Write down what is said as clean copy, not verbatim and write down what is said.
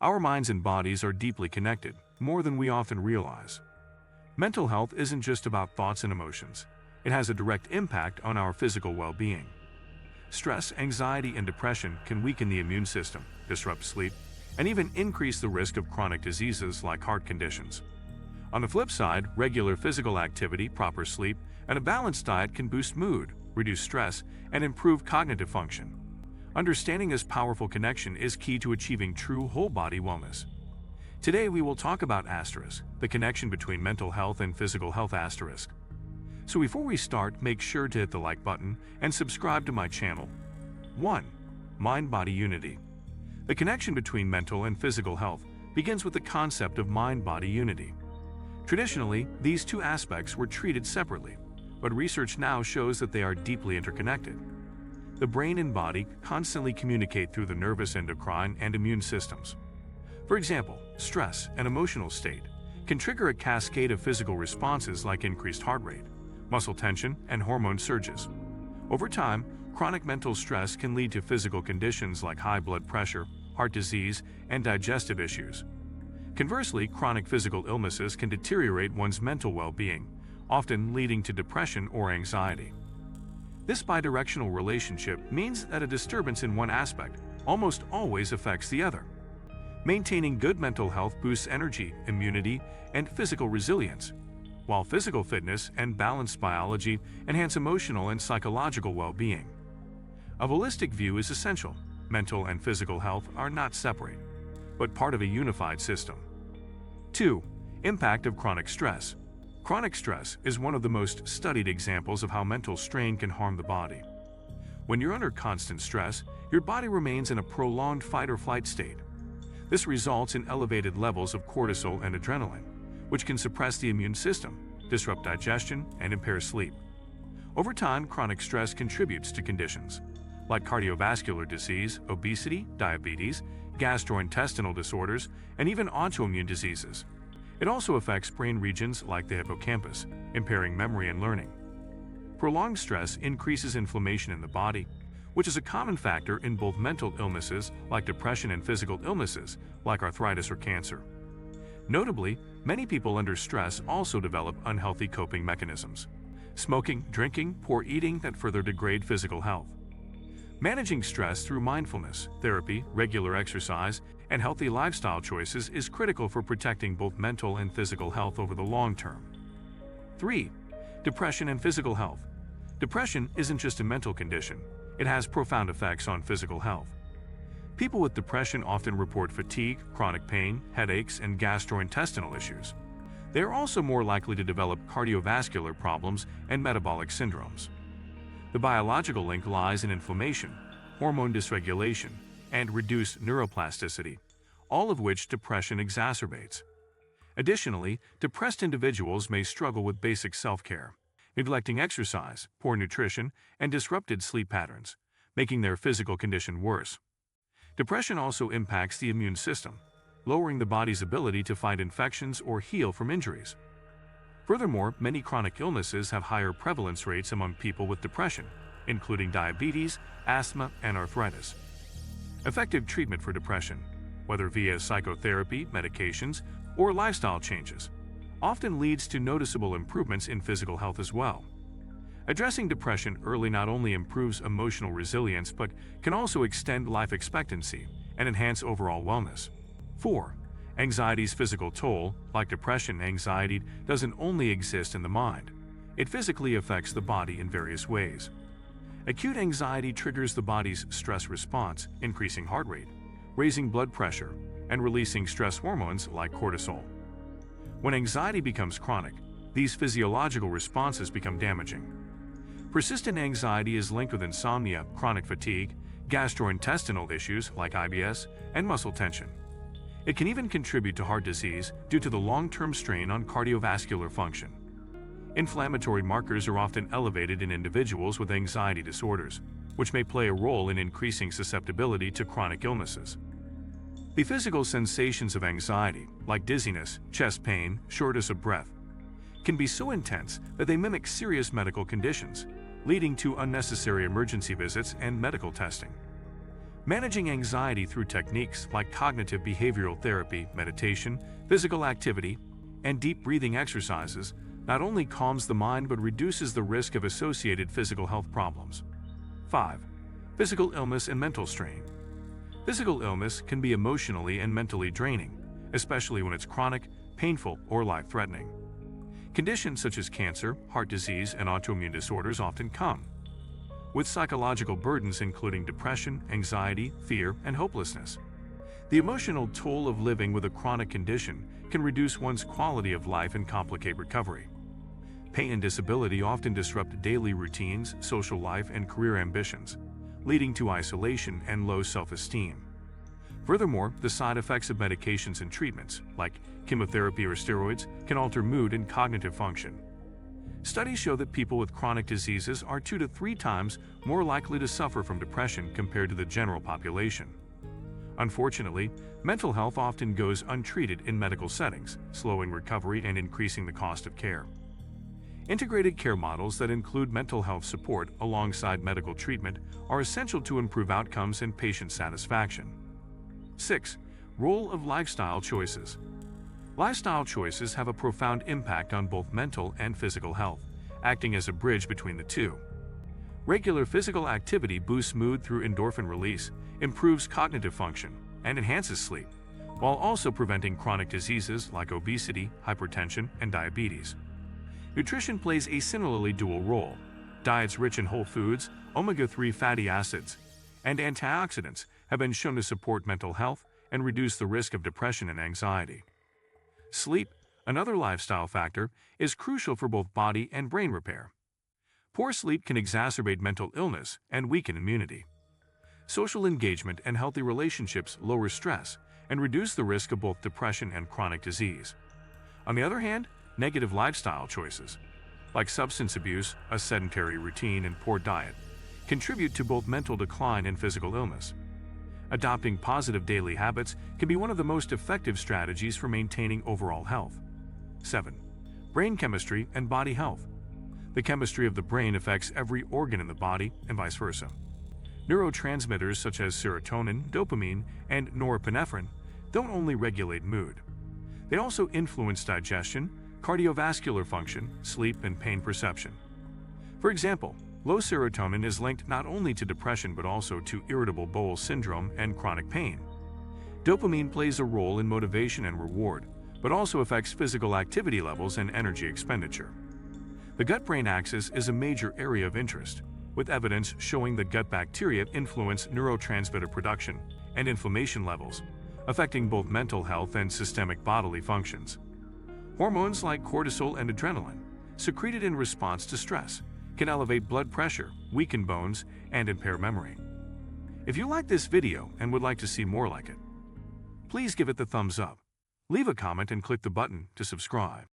Our minds and bodies are deeply connected, more than we often realize. Mental health isn't just about thoughts and emotions. It has a direct impact on our physical well-being. Stress, anxiety, and depression can weaken the immune system, disrupt sleep, and even increase the risk of chronic diseases like heart conditions. On the flip side, regular physical activity, proper sleep, and a balanced diet can boost mood, reduce stress, and improve cognitive function. Understanding this powerful connection is key to achieving true whole-body wellness. Today we will talk about the connection between mental health and physical health. So before we start, make sure to hit the like button and subscribe to my channel. 1. Mind-body unity. The connection between mental and physical health begins with the concept of mind-body unity. Traditionally, these two aspects were treated separately, but research now shows that they are deeply interconnected. The brain and body constantly communicate through the nervous, endocrine, and immune systems. For example, stress, an emotional state, can trigger a cascade of physical responses like increased heart rate, muscle tension, and hormone surges. Over time, chronic mental stress can lead to physical conditions like high blood pressure, heart disease, and digestive issues. Conversely, chronic physical illnesses can deteriorate one's mental well-being, often leading to depression or anxiety. This bidirectional relationship means that a disturbance in one aspect almost always affects the other. Maintaining good mental health boosts energy, immunity, and physical resilience, while physical fitness and balanced biology enhance emotional and psychological well-being. A holistic view is essential. Mental and physical health are not separate, but part of a unified system. 2. Impact of chronic stress. Chronic stress is one of the most studied examples of how mental strain can harm the body. When you're under constant stress, your body remains in a prolonged fight-or-flight state. This results in elevated levels of cortisol and adrenaline, which can suppress the immune system, disrupt digestion, and impair sleep. Over time, chronic stress contributes to conditions like cardiovascular disease, obesity, diabetes, gastrointestinal disorders, and even autoimmune diseases. It also affects brain regions like the hippocampus, impairing memory and learning. Prolonged stress increases inflammation in the body, which is a common factor in both mental illnesses like depression and physical illnesses like arthritis or cancer. Notably, many people under stress also develop unhealthy coping mechanisms: smoking, drinking, poor eating that further degrade physical health. Managing stress through mindfulness, therapy, regular exercise, and healthy lifestyle choices is critical for protecting both mental and physical health over the long term. 3. Depression and physical health. Depression isn't just a mental condition, it has profound effects on physical health. People with depression often report fatigue, chronic pain, headaches, and gastrointestinal issues. They are also more likely to develop cardiovascular problems and metabolic syndromes. The biological link lies in inflammation, hormone dysregulation, and reduced neuroplasticity, all of which depression exacerbates. Additionally, depressed individuals may struggle with basic self-care, neglecting exercise, poor nutrition, and disrupted sleep patterns, making their physical condition worse. Depression also impacts the immune system, lowering the body's ability to fight infections or heal from injuries. Furthermore, many chronic illnesses have higher prevalence rates among people with depression, including diabetes, asthma, and arthritis. Effective treatment for depression, whether via psychotherapy, medications, or lifestyle changes, often leads to noticeable improvements in physical health as well. Addressing depression early not only improves emotional resilience but can also extend life expectancy and enhance overall wellness. 4. Anxiety's physical toll. Like depression, anxiety doesn't only exist in the mind. It physically affects the body in various ways. Acute anxiety triggers the body's stress response, increasing heart rate, raising blood pressure, and releasing stress hormones like cortisol. When anxiety becomes chronic, these physiological responses become damaging. Persistent anxiety is linked with insomnia, chronic fatigue, gastrointestinal issues like IBS, and muscle tension. It can even contribute to heart disease due to the long-term strain on cardiovascular function. Inflammatory markers are often elevated in individuals with anxiety disorders, which may play a role in increasing susceptibility to chronic illnesses. The physical sensations of anxiety, like dizziness, chest pain, shortness of breath, can be so intense that they mimic serious medical conditions, leading to unnecessary emergency visits and medical testing. Managing anxiety through techniques like cognitive behavioral therapy, meditation, physical activity, and deep breathing exercises not only calms the mind but reduces the risk of associated physical health problems. 5. Physical illness and mental strain. Physical illness can be emotionally and mentally draining, especially when it's chronic, painful, or life-threatening. Conditions such as cancer, heart disease, and autoimmune disorders often come with psychological burdens including depression, anxiety, fear, and hopelessness. The emotional toll of living with a chronic condition can reduce one's quality of life and complicate recovery. Pain and disability often disrupt daily routines, social life, and career ambitions, leading to isolation and low self-esteem. Furthermore, the side effects of medications and treatments, like chemotherapy or steroids, can alter mood and cognitive function. Studies show that people with chronic diseases are 2 to 3 times more likely to suffer from depression compared to the general population. Unfortunately, mental health often goes untreated in medical settings, slowing recovery and increasing the cost of care. Integrated care models that include mental health support alongside medical treatment are essential to improve outcomes and patient satisfaction. 6. Role of lifestyle choices. Lifestyle choices have a profound impact on both mental and physical health, acting as a bridge between the two. Regular physical activity boosts mood through endorphin release, improves cognitive function, and enhances sleep, while also preventing chronic diseases like obesity, hypertension, and diabetes. Nutrition plays a similarly dual role. Diets rich in whole foods, omega-3 fatty acids, and antioxidants have been shown to support mental health and reduce the risk of depression and anxiety. Sleep, another lifestyle factor, is crucial for both body and brain repair. Poor sleep can exacerbate mental illness and weaken immunity. Social engagement and healthy relationships lower stress and reduce the risk of both depression and chronic disease. On the other hand, negative lifestyle choices, like substance abuse, a sedentary routine, and poor diet, contribute to both mental decline and physical illness. Adopting positive daily habits can be one of the most effective strategies for maintaining overall health. 7. Brain chemistry and body health. The chemistry of the brain affects every organ in the body and vice versa. Neurotransmitters such as serotonin, dopamine, and norepinephrine don't only regulate mood. They also influence digestion, cardiovascular function, sleep, and pain perception. For example, low serotonin is linked not only to depression but also to irritable bowel syndrome and chronic pain. Dopamine plays a role in motivation and reward, but also affects physical activity levels and energy expenditure. The gut-brain axis is a major area of interest, with evidence showing that gut bacteria influence neurotransmitter production and inflammation levels, affecting both mental health and systemic bodily functions. Hormones like cortisol and adrenaline, secreted in response to stress, can elevate blood pressure, weaken bones, and impair memory. If you like this video and would like to see more like it, please give it the thumbs up. Leave a comment and click the button to subscribe.